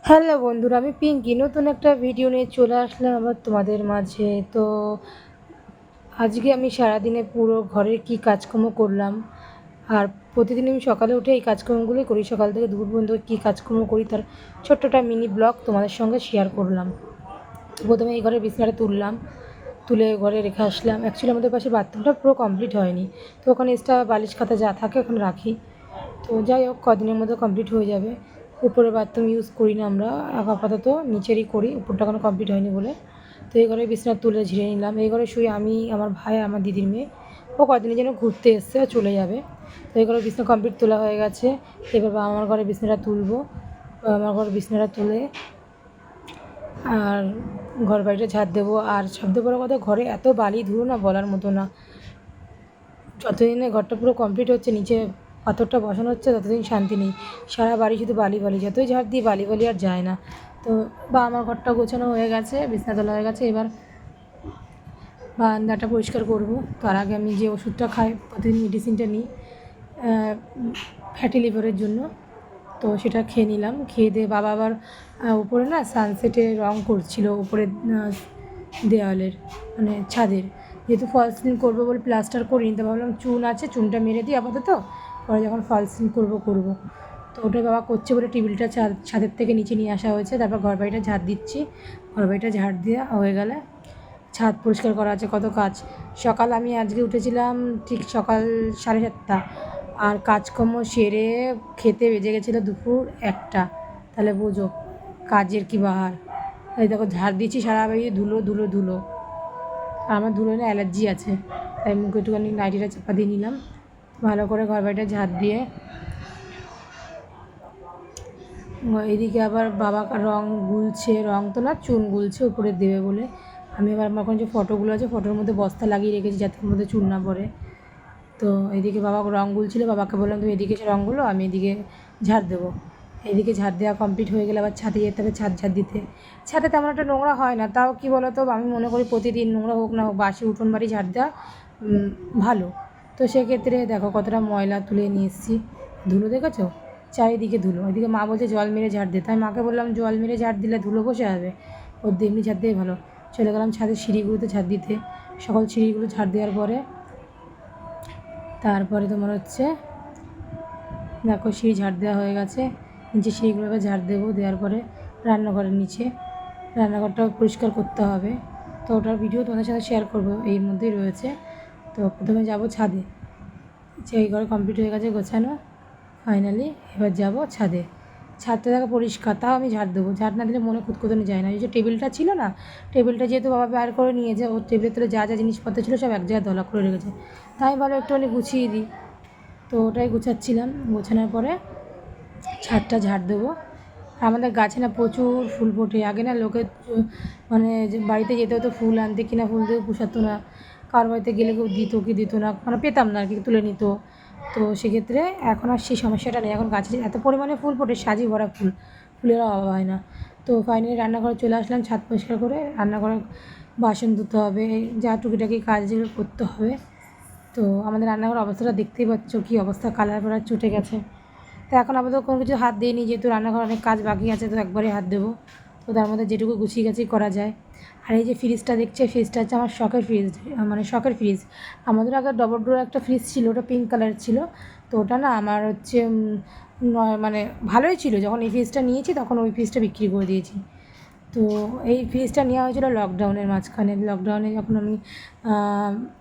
Hello বন্ধুরা, আমি পিঙ্কি নতুন একটা ভিডিও নিয়ে চলে আসলাম আবার তোমাদের মাঝে। তো আজকে আমি সারাদিনে পুরো ঘরের কি কাজকর্ম করলাম, আর প্রতিদিন আমি সকালে উঠে এই কাজকর্মগুলোই করি। সকাল থেকে দুপুর পর্যন্ত কী কাজকর্ম করি তার ছোট্ট একটা মিনি ব্লগ তোমাদের সঙ্গে শেয়ার করলাম। তো প্রথমে এই ঘরের বিছানাটা তুললাম, তুলে ঘরে রেখে আসলাম। অ্যাকচুয়ালি আমাদের পাশে বাথরুমটা পুরো কমপ্লিট হয়নি, তো ওখানে এক্সট্রা বালিশ খাতা যা থাকে ওখানে রাখি। তো যাই হোক, কদিনের মধ্যে কমপ্লিট হয়ে যাবে। উপরে বাথরুম ইউজ করি না আমরা, আপাতত নিচেরই করি, উপরটা এখনো কমপ্লিট হয়নি বলে। তো এই ঘরে বিছানা তুলে ঝেড়ে নিলাম। এই ঘরে শুয়ে আমি, আমার ভাই, আমার দিদির মেয়ে। ও কদিনের জন্য ঘুরতে এসছে, চলে যাবে। তো এই ঘরে বিছানা কমপ্লিট তোলা হয়ে গেছে। এবার আমার ঘরে বিছানাটা তুলবো। আমার ঘরে বিছানাটা তুলে আর ঘর বাড়িটা ঝাড় দেবো। আর সবথেকে বড় কথা, ঘরে এত বালি ধুলো না বলার মতো না। যতদিনে ঘরটা পুরো কমপ্লিট হচ্ছে, নিচে পাথরটা বসানো হচ্ছে, ততদিন শান্তি নেই। সারা বাড়ি শুধু বালি বালি, যতই ঝাড় দিই বালি বালি আর যায় না। তো আমার ঘরটা গোছানো হয়ে গেছে, বিছানা তোলা হয়ে গেছে। এবার বারান্দাটা পরিষ্কার করব। তার আগে আমি যে ওষুধটা খাই, প্রতিদিন মেডিসিনটা নিই ফ্যাটি লিভারের জন্য, তো সেটা খেয়ে নিলাম। খেয়ে দিয়ে বাবা আবার উপরে না সানসেটে রং করছিল, উপরে দেওয়ালের মানে ছাদের। যেহেতু ফল সিলিং করবো বলে প্লাস্টার করিনি, তো ভাবলাম চুন আছে, চুনটা মেরে দিই আপাতত, পরে যখন ফল সিলিং করবো। তো ওটা বাবা করছে বলে টেবিলটা ছাদের থেকে নিচে নিয়ে আসা হয়েছে। তারপর ঘর বাড়িটা ঝাড় দিচ্ছি। ঘর বাড়িটা ঝাড় দেওয়া হয়ে গেলে ছাদ পরিষ্কার করা আছে, কত কাজ। সকাল আমি আজকে উঠেছিলাম ঠিক সকাল 7:30, আর কাজকর্ম সেরে খেতে বেজে গেছিলো দুপুর 1টা। তাহলে বোঝো কাজের কী বাহার। এই দেখো ঝাড় দিচ্ছি, সারা বাড়ি ধুলো ধুলো ধুলো। আর আমার ধুলো না অ্যালার্জি আছে, তাই মুখে একটুখানি নাইটিটা চাপা দিয়ে নিলাম। ভালো করে ঘর বাড়িটা ঝাড় দিয়ে এদিকে আবার বাবা রং গুলছে, রং তো না চুন গুলছে উপরে দেবে বলে। আমি আবার আমার যে ফটোগুলো আছে, ফটোর মধ্যে বস্তা লাগিয়ে রেখেছি যাতে ওর মধ্যে চুন না পড়ে। তো এদিকে বাবা রং গুলছিল, বাবাকে বললাম তুমি এদিকে এসে রঙগুলো, আমি এদিকে ঝাড় দেবো। এদিকে ঝাড় দেওয়া কমপ্লিট হয়ে গেলে আবার ছাদে যেতে হবে ছাদ ঝাড় দিতে। ছাদে তেমন একটা নোংরা হয় না, তাও কি বলো তো, আমি মনে করি প্রতিদিন নোংরা হোক না হোক, বাসি উঠোন বাড়ি ঝাড় দেওয়া ভালো। তো সেক্ষেত্রে দেখো কতটা ময়লা তুলে নিয়ে এসেছি। ধুলো দেখেছো, চারিদিকে ধুলো। এদিকে মা বলছে জল মেরে ঝাড় দিতে, আমি মাকে বললাম জল মেরে ঝাড় দিলে ধুলো বসে যাবে, ওর এমনি ঝাড় দিয়ে ভালো। চলে গেলাম ছাদের সিঁড়িগুলোতে ঝাড় দিতে। সকল সিঁড়িগুলো ঝাড় দেওয়ার পরে তারপরে তোমার হচ্ছে দেখো সিঁড়ি ঝাড় দেওয়া হয়ে গেছে। নিচে সিঁড়িগুলো এবার ঝাড় দেবো। দেওয়ার পরে রান্নাঘরের নিচে, রান্নাঘরটাও পরিষ্কার করতে হবে। তো ওটার ভিডিও তোমাদের সাথে শেয়ার করবো, এর মধ্যেই রয়েছে। তো প্রথমে যাব ছাদে। এই ঘরে কমপ্লিট হয়ে গেছে গোছানো ফাইনালি। এবার যাব ছাদে। ছাদটা দেখো পরিষ্কার, তাও আমি ঝাড় দেবো। ঝাড় না দিলে মনে খুঁতখুঁতানি যায় না। এই যে টেবিলটা ছিল না, টেবিলটা যেহেতু বাবা বের করে নিয়ে যায়, ওর টেবিলের তলে যা যা জিনিসপত্র ছিল সব এক জায়গায় দলা করে রেখেছে, তাই ভালো একটুখানি গুছিয়ে দিই। তো ওটাই গুছাচ্ছিলাম। গোছানোর পরে ছাদটা ঝাড় দেবো। আমাদের গাছে না প্রচুর ফুল ফোটে। আগে না লোকে মানে যে বাড়িতে যেতে হতো ফুল আনতে, কিনা ফুল দিয়ে পোষাতো না। কার বাড়িতে গেলে কেউ দিত কি দিত না, মানে পেতাম না আর কি, তুলে নিত। তো সেক্ষেত্রে এখন আর সেই সমস্যাটা নেই। এখন গাছে এত পরিমাণে ফুল ফোটে, সাজি ভরা ফুল, ফুলের অভাব হয় না। তো ফাইনালি রান্নাঘরে চলে আসলাম, ছাদ পরিষ্কার করে। রান্নাঘরে বাসন ধুতে হবে, যা টুকিটাকি কাজ যেগুলো করতে হবে। তো আমাদের রান্নাঘর অবস্থাটা দেখতেই পাচ্ছ, কী অবস্থা, কালার ফালার চুটে গেছে। তো এখন আপাতত কোনো কিছু হাত দিইনি, যেহেতু রান্নাঘর অনেক কাজ বাকি আছে, তো একবারে হাত দেবো। তো তার মধ্যে যেটুকু গুছিয়ে গাছিয়ে করা যায়। আর এই যে ফ্রিজটা দেখছে, ফ্রিজটা হচ্ছে আমার শখের ফ্রিজ, মানে শখের ফ্রিজ। আমাদের আগে ডবল ডোর একটা ফ্রিজ ছিল, ওটা পিঙ্ক কালার ছিল। তো ওটা না আমার হচ্ছে মানে ভালোই ছিল। যখন এই ফ্রিজটা নিয়েছি তখন ওই ফ্রিজটা বিক্রি করে দিয়েছি। তো এই ফ্রিজটা নেওয়া হয়েছিল লকডাউনের মাঝখানে। লকডাউনে যখন আমি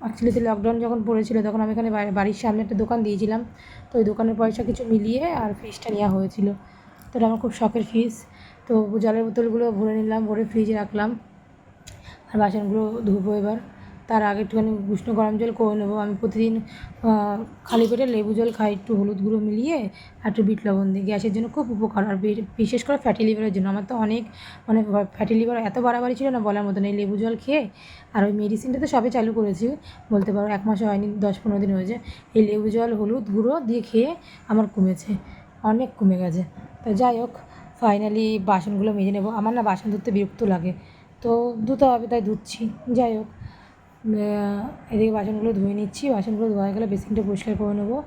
অ্যাকচুয়ালি লকডাউন যখন পড়েছিল, তখন আমি এখানে বাড়ির সামনে একটা দোকান দিয়েছিলাম। তো ওই দোকানের পয়সা কিছু মিলিয়ে আর ফ্রিজটা নেওয়া হয়েছিল। তো এটা আমার খুব শখের ফ্রিজ। তো জলের বোতলগুলো ভরে নিলাম, ভরে ফ্রিজে রাখলাম। আর বাসনগুলো ধুবো এবার। তার আগে একটুখানি উষ্ণ গরম জল করে নেবো। আমি প্রতিদিন খালি পেটে লেবু জল খাই, একটু হলুদ গুঁড়ো মিলিয়ে আর একটু বিট লবণ দিয়ে। গ্যাসের জন্য খুব উপকার, আর বিশেষ করে ফ্যাটি লিভারের জন্য। আমার তো অনেক মানে ফ্যাটি লিভার এত বাড়াবাড়ি ছিল না বলার মতো নেই। লেবু জল খেয়ে, আর ওই মেডিসিনটা তো সবে চালু করেছি বলতে পারো, 1 মাসও হয়নি, 10-15 দিন হয়েছে। এই লেবু জল হলুদ গুঁড়ো দিয়ে খেয়ে আমার কমেছে, অনেক কমে গেছে। তো যাই হোক, ফাইনালি বাসনগুলো মেজে নেবো। আমার না বাসন ধুতে বিরক্ত লাগে, তো ধুতে হবে তাই ধুচ্ছি। যাই হোক, এদিকে বাসনগুলো ধুয়ে নিচ্ছি। বাসনগুলো ধোয়া হয়ে গেলে বেসিনটা পরিষ্কার করে নেবো।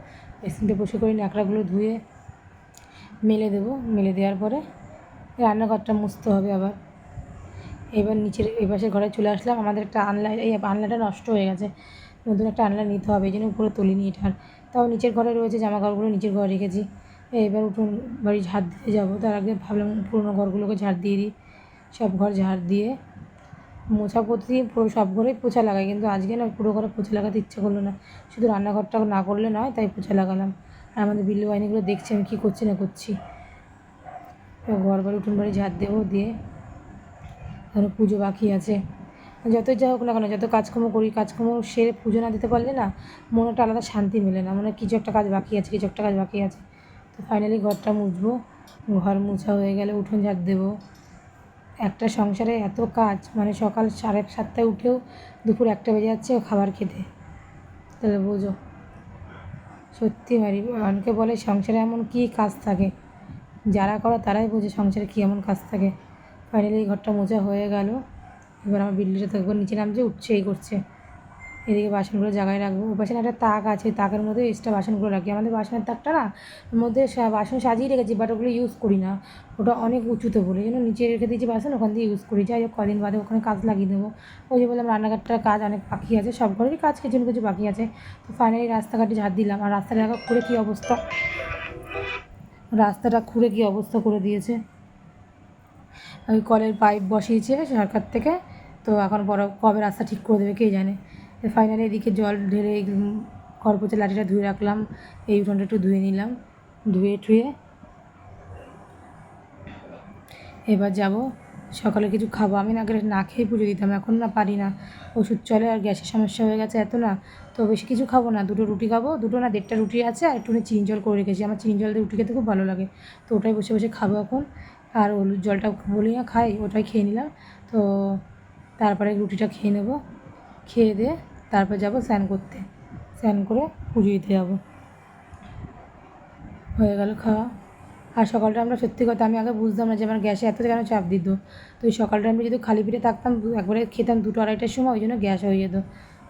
বেসিনটা পরিষ্কার করে ন্যাকড়াগুলো ধুয়ে মেলে দেবো। মেলে দেওয়ার পরে রান্নাঘরটা মুছতে হবে আবার। এবার নিচের এই পাশের ঘরে চলে আসলাম। আমাদের একটা এই আলনাটা নষ্ট হয়ে গেছে, নতুন একটা আলনা নিতে হবে, এই জন্য উপরে তুলিনি এটা আর। তাও নিচের ঘরে রয়েছে, জামা কাপড়গুলো নিচের ঘরে রেখেছি। এবার উঠোন বাড়ি ঝাড় দিতে যাবো, তার আগে ভাবলাম পুরোনো ঘরগুলোকে ঝাড় দিয়ে দিই। সব ঘর ঝাড় দিয়ে মোছা প্রতিদিন পুরো সব ঘরেই পোছা লাগাই, কিন্তু আজকে না পুরো ঘরে পোছা লাগাতে ইচ্ছা করলো না, শুধু রান্নাঘরটা না করলে নয়, তাই পোছা লাগালাম। আর আমাদের বিল্লু বাহিনীগুলো দেখছি আমি কী করছি না করছি। ঘর বাড়ি উঠোন বাড়ি ঝাড় দেবো, দিয়ে ধরো পুজো বাকি আছে। যতই যা হোক না কেন, যত কাজকর্ম করি, কাজকর্ম সেরে পুজো না দিতে পারলে না মনে একটা আলাদা শান্তি মেলে না, মনে কিছু একটা কাজ বাকি আছে, কিছু একটা কাজ বাকি আছে। তো ফাইনালি ঘরটা মুছবো, ঘর মোছা হয়ে গেলে উঠোন ঝাড় দেবো। একটা সংসারে এত কাজ, মানে সকাল 7:30টায় উঠেও দুপুর 1টা বেজে যাচ্ছে খাবার খেতে, তাহলে বোঝো। সত্যি অনেকে বলে সংসারে এমন কী কাজ থাকে, যারা করে তারাই বোঝে সংসারে কী এমন কাজ থাকে। ফাইনালি এই ঘরটা মোছা হয়ে গেল। এবার আমার বিল্লিটা তো একবার নিচে নামছে, উঠছে এই করছে। এদিকে বাসনগুলো জায়গায় রাখবো, ওর পাশে একটা তাক আছে, তাকের মধ্যে এক্সট্রা বাসনগুলো রাখি। আমাদের বাসনের তাকটা না ওর মধ্যে বাসন সাজিয়ে রেখেছি, বাট ওগুলো ইউজ করি না, ওটা অনেক উঁচুতে বলে, এই জন্য নিচে রেখে দিয়েছি বাসন, ওখান দিয়ে ইউজ করি। যাই হোক কদিন বাদে ওখানে কাজ লাগিয়ে দেবো। ওই যে বললাম রান্নাঘরটার কাজ অনেক বাকি আছে, সব ঘরেরই কাজ কিছু না কিছু বাকি আছে। তো ফাইনালি রাস্তাঘাটে ঝাড় দিলাম, আর রাস্তাটা খুঁড়ে কী অবস্থা, রাস্তাটা খুঁড়ে কী অবস্থা করে দিয়েছে। ওই কলের পাইপ বসিয়েছে সরকার থেকে, তো এখন কবে রাস্তা ঠিক করে দেবে কে জানে। ফাইনালি এদিকে জল ঢেলে ঘর পোছা লাঠিটা ধুয়ে রাখলাম, এই উঠোনটা একটু ধুয়ে নিলাম, ধুয়ে টুয়ে এবার যাব সকালে কিছু খাবো। আমি না আগে না খেয়ে পুজো দিতাম, এখন না পারি না, ওষুধ চলে আর গ্যাসের সমস্যা হয়ে গেছে এত না, তো বেশি কিছু খাবো না, 2টো রুটি খাবো, 2টো না 1.5টা রুটি আছে, আর একটুখানি চিনি জল করে রেখেছি, আমার চিনি জল দিয়ে রুটি খেতে খুব ভালো লাগে, তো ওটাই বসে বসে খাবো এখন। আর হলুদ জলটা বলি না খাই, ওটাই খেয়ে নিলাম। তো তারপরে রুটিটা খেয়ে নেবো, খেয়ে দিয়ে তারপর যাব স্নান করতে, স্নান করে পুজো দিতে যাবো। হয়ে গেল খাওয়া। আর সকালটা আমরা সত্যি কথা আমি আগে বুঝতাম না যে আমার গ্যাসে এত কেন চাপ দিত। তো ওই সকালটা আমি যদি খালি পেটে থাকতাম, একবারে খেতাম 2টো 2:30টার সময়, ওই জন্য গ্যাস হয়ে যেত।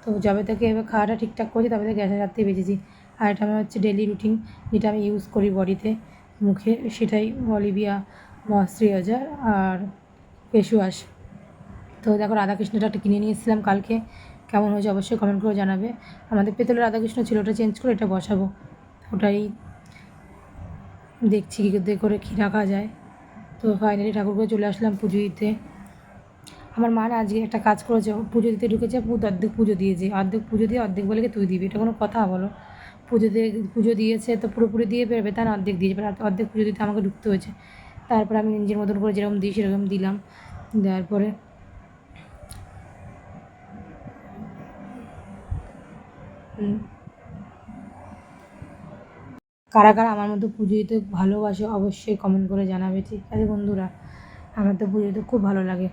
তো যবে থেকে এবার খাওয়াটা ঠিকঠাক করছি তবে থেকে গ্যাসের হাত থেকে বেঁচেছি। আর এটা আমার হচ্ছে ডেলি রুটিন, যেটা আমি ইউজ করি বডিতে, মুখে, সেটাই অলিভিয়া ময়েশ্চারাইজার আর ফেস ওয়াশ। তো দেখো রাধাকৃষ্ণটা একটা কিনে নিয়ে এসেছিলাম কালকে, কেমন হয়েছে অবশ্যই কমেন্ট করে জানাবে। আমাদের পেতলের রাধাকৃষ্ণ ছিল, ওটা চেঞ্জ করে এটা বসাবো, ওটাই দেখছি কী করে কী রাখা যায়। তো ফাইনালি ঠাকুরকে চলে আসলাম পুজো দিতে। আমার মা না আজকে একটা কাজ করেছে, পুজো দিতে ঢুকেছে, অর্ধেক পুজো দিয়েছে, অর্ধেক পুজো দিয়ে অর্ধেক বলে তুই দিবি, এটা কোনো কথা বলো? পুজো দিয়েছে তো পুরোপুরি দিয়ে বেরোবে, তার অর্ধেক দিয়েছে, অর্ধেক পুজো দিতে আমাকে ঢুকতে হয়েছে। তারপরে আমি নিজের মতন করে যেরকম দিই সেরকম দিলাম, দেওয়ার পরে কারা কারা আমার মতো পুজো দিতে ভালোবাসে অবশ্যই কমেন্ট করে জানাবে, ঠিক আছে বন্ধুরা? আমার তো পুজো দিতে খুব ভালো লাগে।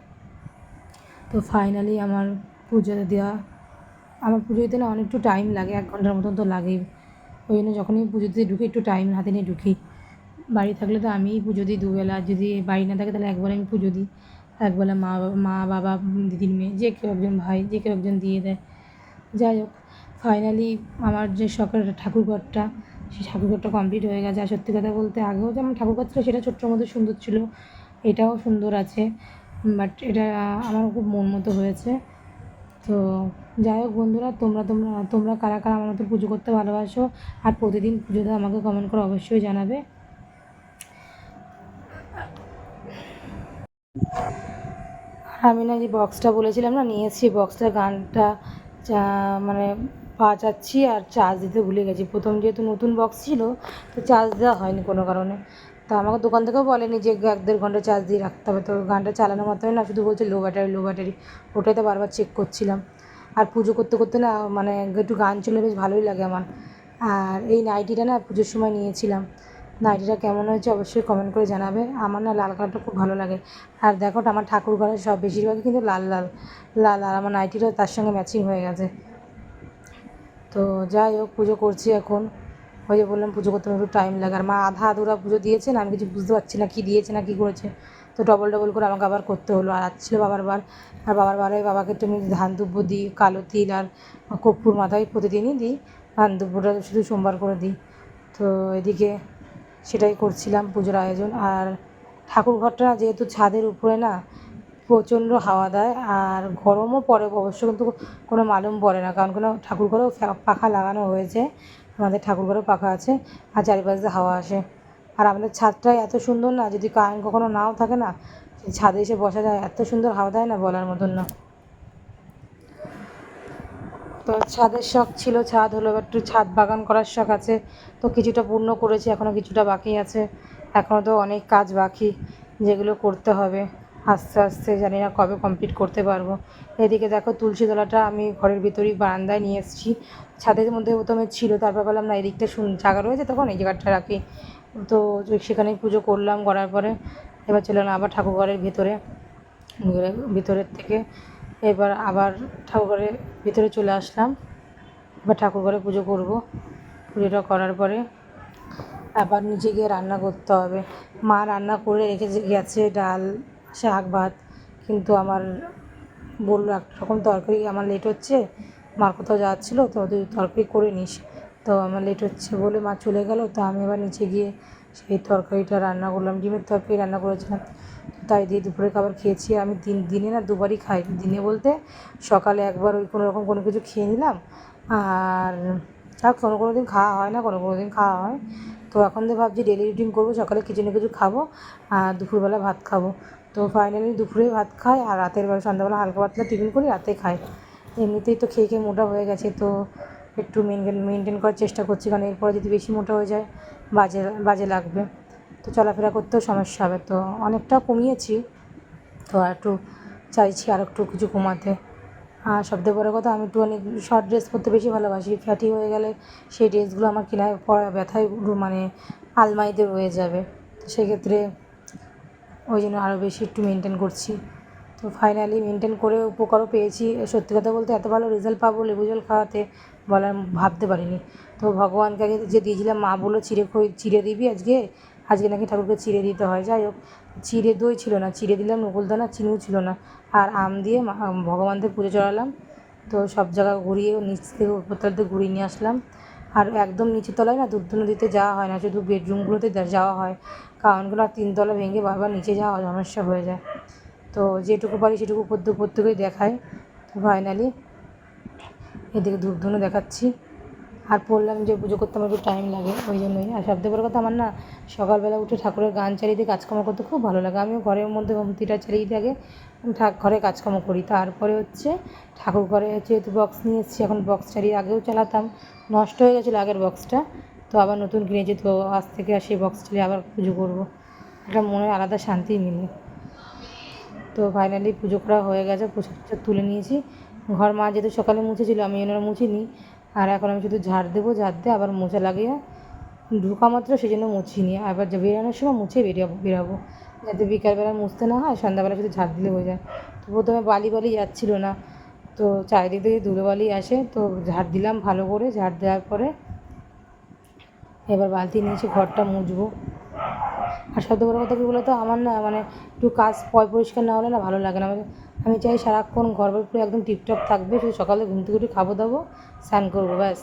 তো ফাইনালি আমার পুজো দেওয়া, আমার পুজো দিতে না অনেকটু টাইম লাগে, 1 ঘন্টার মতন তো লাগেই, ওই জন্য যখনই পুজো দিতে ঢুকি একটু টাইম হাতে নিয়ে ঢুকি। বাড়ি থাকলে তো আমিই পুজো দিই 2 বেলা, যদি বাড়ি না থাকে তাহলে একবেলা আমি পুজো দিই, একবেলা মা বাবা দিদির মেয়ে যে কেউ একজন, ভাই যে কেউ একজন দিয়ে দেয়। যাই হোক ফাইনালি আমার যে শখের ঠাকুরঘরটা, সেই ঠাকুরঘরটা কমপ্লিট হয়ে গেছে। আর সত্যি কথা বলতে আগেও যেমন ঠাকুরঘর ছিল সেটা ছোট্টোর মধ্যে সুন্দর ছিল, এটাও সুন্দর আছে, বাট এটা আমার খুব মন মতো হয়েছে। তো যাই হোক বন্ধুরা, তোমরা তোমরা তোমরা কারা কারা আমার মতো পুজো করতে ভালোবাসো আর প্রতিদিন পুজোতে আমাকে কমেন্ট করে অবশ্যই জানাবে। আর আমি না যে বক্সটা বলেছিলাম না নিয়ে এসেছি, বক্সটার গানটা মানে বাজাচ্ছি আর চার্জ দিতে ভুলে গেছি। প্রথম যেহেতু নতুন বক্স ছিল তো চার্জ দেওয়া হয়নি কোনো কারণে, তো আমাকে দোকান থেকেও বলেনি যে 1-1.5 ঘন্টা চার্জ দিয়ে রাখতে হবে, তো গানটা চালানো মাত্রই না শুধু বলছে লো ব্যাটারি লো ব্যাটারি, ওটাই তো বারবার চেক করছিলাম। আর পুজো করতে করতে না মানে একটু গান চলে বেশ ভালোই লাগে আমার। আর এই নাইটিটা না পুজোর সময় নিয়েছিলাম, নাইটিটা কেমন হয়েছে অবশ্যই কমেন্ট করে জানাবে। আমার না লাল কালারটা খুব ভালো লাগে। আর দেখো আমার ঠাকুর ঘরের সব বেশিরভাগই কিন্তু লাল লাল লাল, আর আমার নাইটিটাও তার সঙ্গে ম্যাচিং হয়ে গেছে। তো যাই হোক পুজো করছি এখন, ওই যে বললাম পুজো করতে একটু টাইম লাগে, আর মা আধা আধুরা পুজো দিয়েছে না, আমি কিছু বুঝতে পারছি না কী দিয়েছে না কী করেছে, তো ডবল ডবল করে আমাকে আবার করতে হলো। আর ছিল বাবার বার, আর বাবার বারে বাবাকে একটু আমি ধান দুব্য দিই, কালো তিল আর কর্পূর মাথায় প্রতিদিনই দিই, ধান দুব্যটা শুধু সোমবার করে দিই। তো এদিকে সেটাই করছিলাম পুজোর আয়োজন। আর ঠাকুর ঘরটা যেহেতু ছাদের উপরে না, প্রচণ্ড হাওয়া দেয় আর গরমও পড়ে অবশ্য, কিন্তু কোনো মালুম পড়ে না, কারণ কোনো ঠাকুর ঘরেও পাখা লাগানো হয়েছে, আমাদের ঠাকুর ঘরেও পাখা আছে আর চারিপাশ দিয়ে হাওয়া আসে। আর আমাদের ছাদটাই এত সুন্দর না, যদি কারেন্ট কখনো নাও থাকে না, ছাদে এসে বসা যায়, এত সুন্দর হাওয়া দেয় না বলার মতন না। তো ছাদের শখ ছিল, ছাদ হলো, এবার একটু ছাদ বাগান করার শখ আছে, তো কিছুটা পূর্ণ করেছি, এখনও কিছুটা বাকি আছে, এখনও তো অনেক কাজ বাকি যেগুলো করতে হবে, আস্তে আস্তে জানি না কবে কমপ্লিট করতে পারবো। এদিকে দেখো তুলসী তলাটা আমি ঘরের ভিতরেই বারান্দায় নিয়ে এসেছি, ছাদের মধ্যে প্রথমে ছিল, তারপর বললাম না এদিকটা জায়গা রয়েছে তখন এই জায়গাটা রাখি, তো সেখানেই পুজো করলাম, করার পরে এবার চলে এলাম আবার ঠাকুর ঘরের ভিতরে, ভিতরের থেকে এবার আবার ঠাকুরঘরের ভিতরে চলে আসলাম, এবার ঠাকুরঘরে পুজো করব, পুজোটা করার পরে আবার নিচে গিয়ে রান্না করতে হবে। মা রান্না করে রেখে গেছে ডাল শাক ভাত, কিন্তু আমার বললো একটা রকম তরকারি, আমার লেট হচ্ছে, মার কোথাও যাচ্ছিলো তো তুই তরকারি করে নিস, তো আমার লেট হচ্ছে বলে মা চলে গেল, তো আমি এবার নিচে গিয়ে সেই তরকারিটা রান্না করলাম, ডিমের তরকারি রান্না করেছিলাম, তাই দিয়ে দুপুরে খাবার খেয়েছি। আমি দিনে না দুবারই খাই, দিনে বলতে সকালে একবার ওই কোনো রকম কোনো কিছু খেয়ে নিলাম, আর কোনো দিন খাওয়া হয় না, কোনো দিন খাওয়া হয়, তো এখন তো ভাবছি ডেলি রুটিন করবো, সকালে কিছু না কিছু খাবো আর দুপুরবেলা ভাত খাবো, তো ফাইনালি দুপুরে ভাত খাই আর রাতের বেলা সন্ধ্যাবেলা হালকা পাতলা টিফিন করি, রাতে খাই। এমনিতেই তো খেয়ে খেয়ে মোটা হয়ে গেছে, তো একটু মেনটেন করার চেষ্টা করছি, কারণ এরপরে যদি বেশি মোটা হয়ে যায় বাজে লাগবে, তো চলাফেরা করতেও সমস্যা হবে, তো অনেকটা কমিয়েছি, তো আর একটু চাইছি আর একটু কিছু কমাতে। আর সবথেকে বড়ো কথা, আমি একটু অনেক শর্ট ড্রেস পরতে বেশি ভালোবাসি, ফ্যাটি হয়ে গেলে সেই ড্রেসগুলো আমার কেনায় পরা ব্যথায় মানে আলমারিতে রয়ে যাবে, তো সেক্ষেত্রে ওই জন্য আরও বেশি একটু মেনটেন করছি। তো ফাইনালি মেনটেন করে উপকারও পেয়েছি, সত্যি কথা বলতে এত ভালো রেজাল্ট পাবো লেবু জল খাওয়াতে ভাবতে পারিনি। তো ভগবানকে আগে যে দিয়েছিলাম, মা বললো চিড়ে দিবি আজকে নাকি ঠাকুরকে চিড়ে দিতে হয়, যাই হোক চিড়ে দই ছিল না, চিড়ে দিলাম, নকুলদানা চিনিও ছিল না, আর আম দিয়ে ভগবানদের পুজো চড়ালাম, তো সব জায়গা ঘুরিয়ে নিচ থেকে উপরতলাতে ঘুরিয়ে নিয়ে আসলাম। আর একদম নিচের তলায় না দুধ দিতে যাওয়া হয় না, শুধু বেডরুমগুলোতে যাওয়া হয়, কারণ তিনতলা ভেঙে বারবার নিচে যাওয়া সমস্যা হয়ে যায়, তো যেটুকু পারি সেটুকু উপর থেকেই দেখাই। তো ফাইনালি এদিকে ধূপধুনো দেখাচ্ছি, আর বললাম যে পুজো করতে আমার একটু টাইম লাগে, ওই জন্যই। আর সবথেকে বড়ো কথা, আমার না সকালবেলা উঠে ঠাকুরের গান চালিয়ে দিয়ে কাজকর্ম করতে খুব ভালো লাগে, আমিও ঘরের মধ্যে হোম থিয়েটার চালিয়ে দিয়ে আগে ঘরে কাজকর্ম করি, তারপরে হচ্ছে ঠাকুর ঘরে যেহেতু বক্স নিয়ে এসেছি, এখন বক্স চালিয়ে আগেও চালাতাম, নষ্ট হয়ে গেছিলো আগের বক্সটা, তো আবার নতুন কিনেছি, তো আজ থেকে আর সেই বক্স চালিয়ে আবার পুজো করবো, একটা মনে আলাদা শান্তি মিলে। তো ফাইনালি পুজো করা হয়ে গেছে, প্রসাদ তুলে নিয়েছি, ঘর মা যেহেতু সকালে মুছেছিল, আমি এনারা মুছিনি, আর এখন আমি শুধু ঝাড় দেবো, ঝাড় দিয়ে আবার মোছা লাগিয়ে ঢোকা মাত্র সেই জন্য মুছিনি, আবার বেরোনোর সময় মুছে বেরাবো, যাতে বিকালবেলা মুছতে না হয়, সন্ধ্যাবেলা শুধু ঝাড় দিলে হয়ে যায়। তো প্রথমে বালি যাচ্ছিলো না, তো চারিদিক থেকে ধুলোবালি আসে, তো ঝাড় দিলাম ভালো করে, ঝাড় দেওয়ার পরে এবার বালতি নিয়ে এসে ঘরটা মুছবো। আর সবথেকে বড়ো কথা কী বলো তো, আমার না মানে একটু কাজ পরিষ্কার না হলে না ভালো লাগে না, আমি চাই সারাক্ষণ ঘর পুরো একদম টিপটপ থাকবে, শুধু সকালে ঘুম থেকে উঠে খাবো দাবো, স্নান করবো, ব্যাস,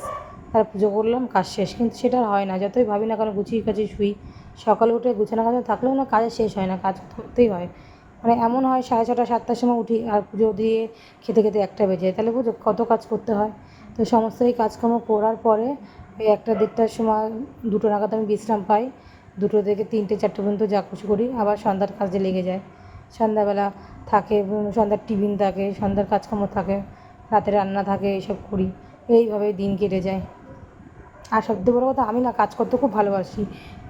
তার পুজো করলাম, কাজ শেষ, কিন্তু সেটা আর হয় না, যতই ভাবি না কেন গুছিয়ে কাছিয়ে শুই, সকালে উঠে গুছানো কাজ থাকলেও না কাজের শেষ হয় না, কাজ করতেই হয়, মানে এমন হয় 6:30 7টার সময় উঠি আর পুজো দিয়ে খেতে খেতে 1টা বেজে যায়, তাহলে বুঝো কত কাজ করতে হয়। তো সমস্ত এই কাজকর্ম করার পরে ওই 1টা 1:30টার সময় 2টো নাগাদ আমি বিশ্রাম পাই, 2টো থেকে 3টে 4টে পর্যন্ত যা কিছু করি, আবার সন্ধ্যার কাজে লেগে যায়, সন্ধ্যাবেলা থাকে, সন্ধ্যার টিফিন থাকে, সন্ধ্যার কাজকর্ম থাকে, রাতে রান্না থাকে, এইসব করি, এইভাবেই দিন কেটে যায়। আর সবথেকে বড়ো কথা, আমি না কাজ করতে খুব ভালোবাসি,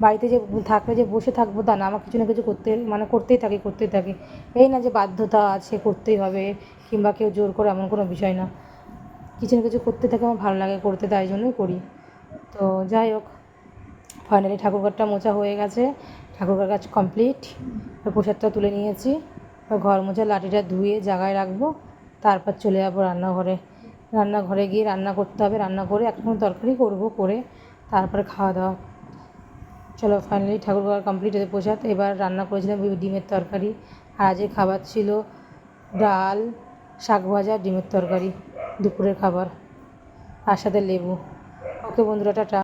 বাড়িতে যে থাকলে যে বসে থাকবো তা না, আমার কিছু না কিছু করতেই থাকি, এই না যে বাধ্যতা আছে করতেই হবে কিংবা কেউ জোর করে, এমন কোনো বিষয় না, কিছু না কিছু করতে থাকে, আমার ভালো লাগে করতে, তাই জন্যই করি। তো যাই হোক, ফাইনালি ঠাকুরঘরটা মোছা হয়ে গেছে, ঠাকুরঘর কাজ কমপ্লিট, প্রসাদটা তুলে নিয়েছি, ঘর মোছা লাঠিটা ধুয়ে জায়গায় রাখবো, তারপর চলে যাবো রান্নাঘরে গিয়ে রান্না করতে হবে, রান্না করে একটা তরকারি করবো, করে তারপরে খাওয়া দাওয়া। চলো ফাইনালি ঠাকুরঘর কমপ্লিট হয়ে প্রসাদ, এবার রান্না করেছিলাম ডিমের তরকারি, আর আজকে খাবার ছিল ডাল শাক ভাজা ডিমের তরকারি, দুপুরের খাবার, আর সাথে লেবু। ওকে বন্ধুরা, টাটা।